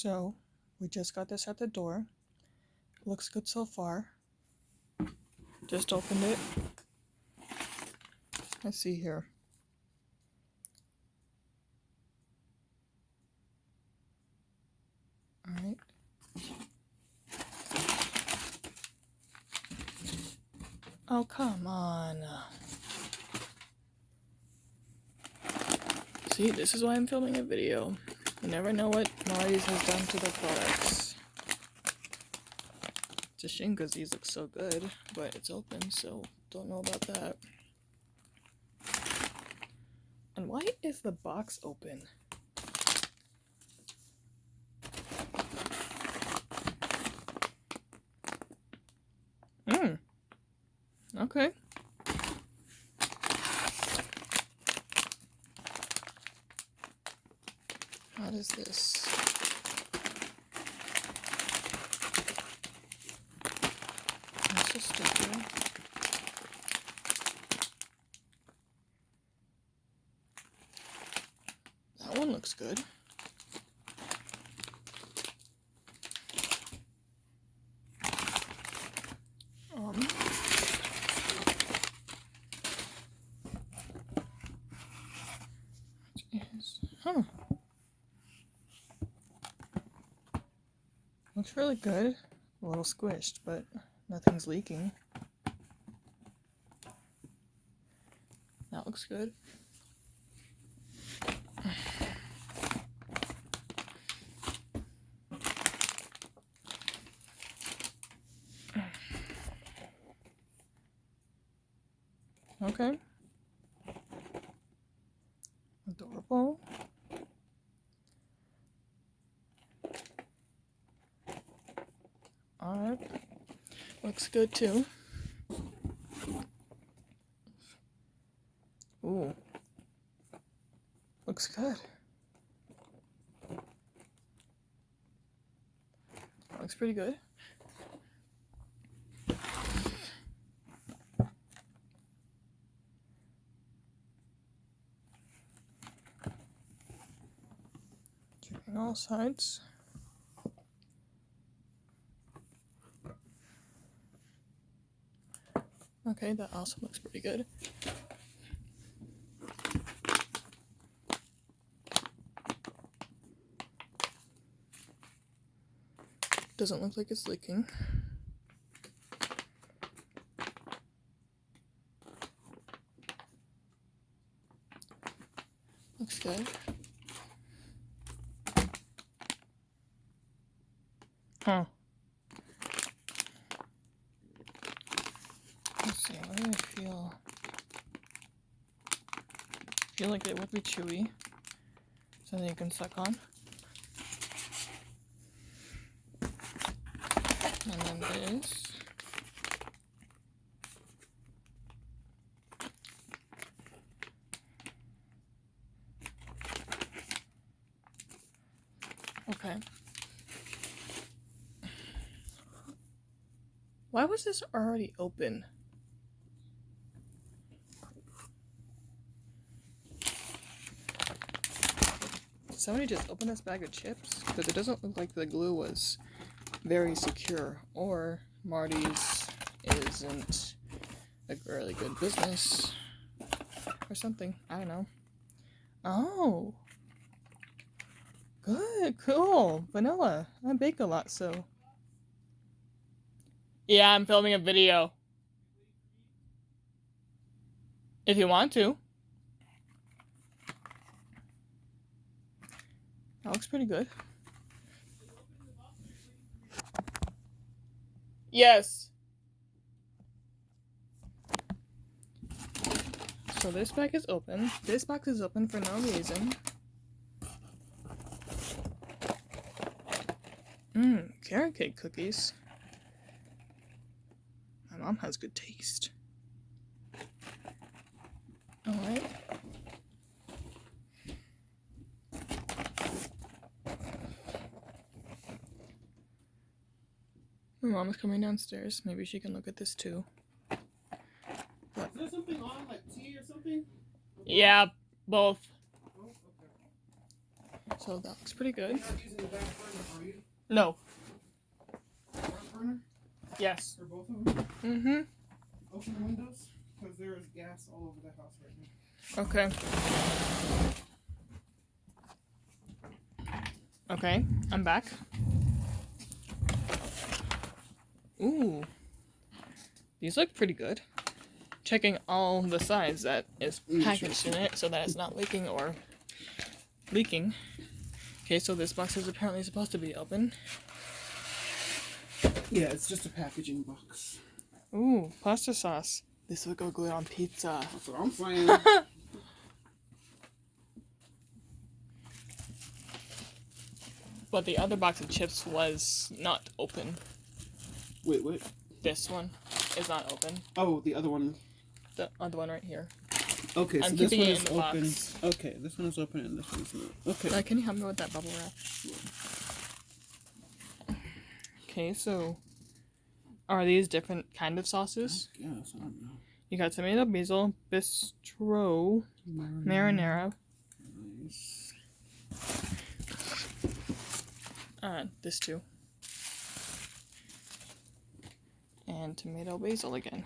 So, we just got this at the door. Looks good so far. Just opened it. Let's see here. Alright. Oh, come on. See, this is why I'm filming a video. You never know what Martie's has done to the products. It's a shame because these look so good, but it's open, so don't know about that. And why is the box open? Okay. How does this? That's a sticker. That one looks good. Huh. Looks really good. A little squished, but nothing's leaking. That looks good. Okay. Adorable. Alright. Looks good too. Ooh. Looks good. Looks pretty good. Checking all sides. Okay, that also looks pretty good. Doesn't look like it's leaking. Looks good. Huh. Let's see, what do I feel? I feel like it would be chewy. Something you can suck on. And then this. Okay. Why was this already open? Did somebody just open this bag of chips? Because it doesn't look like the glue was very secure, or Martie's isn't a really good business or something. I don't know. Oh, good, cool. Vanilla. I bake a lot, so yeah, I'm filming a video. If you want to. That looks pretty good. Yes. So this bag is open. This box is open for no reason. Carrot cake cookies. My mom has good taste. Alright. My mom is coming downstairs. Maybe she can look at this too. But, is there something on, like tea or something? Yeah, both. Oh, okay. So that looks pretty good. You're not using the back burner, are you? No. Front burner? Yes. For both of them? Mm-hmm. Open the windows, because there is gas all over the house right now. Okay. Okay, I'm back. Ooh. These look pretty good. Checking all the sides that is packaged in it so that it's not leaking or leaking. Okay, so this box is apparently supposed to be open. Yeah, it's just a packaging box. Ooh, pasta sauce. This would go good on pizza. That's what I'm saying. But the other box of chips was not open. Wait, what? This one is not open. Oh, the other one. The other one right here. Okay, so I'm this keeping one it is in the open. box. Okay, this one is open and this one's not. Okay. Can you help me with that bubble wrap? Okay, so are these different kind of sauces? Yes, I don't know. You got tomato, basil, bistro, marinara. Nice. This too. And tomato basil again.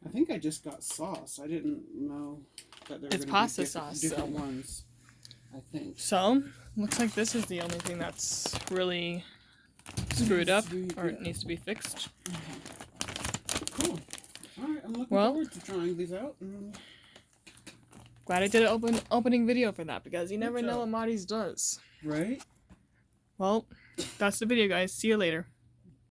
I think I just got sauce. I didn't know that there were It's gonna pasta be sauce, different so. ones. I think. So, looks like this is the only thing that's really screwed up or it needs to be fixed. Cool. Alright, I'm looking Well, forward to trying these out. glad I did an opening video for that because you never Good know job. what Martie's does. Right? Well, that's the video, guys. See you later.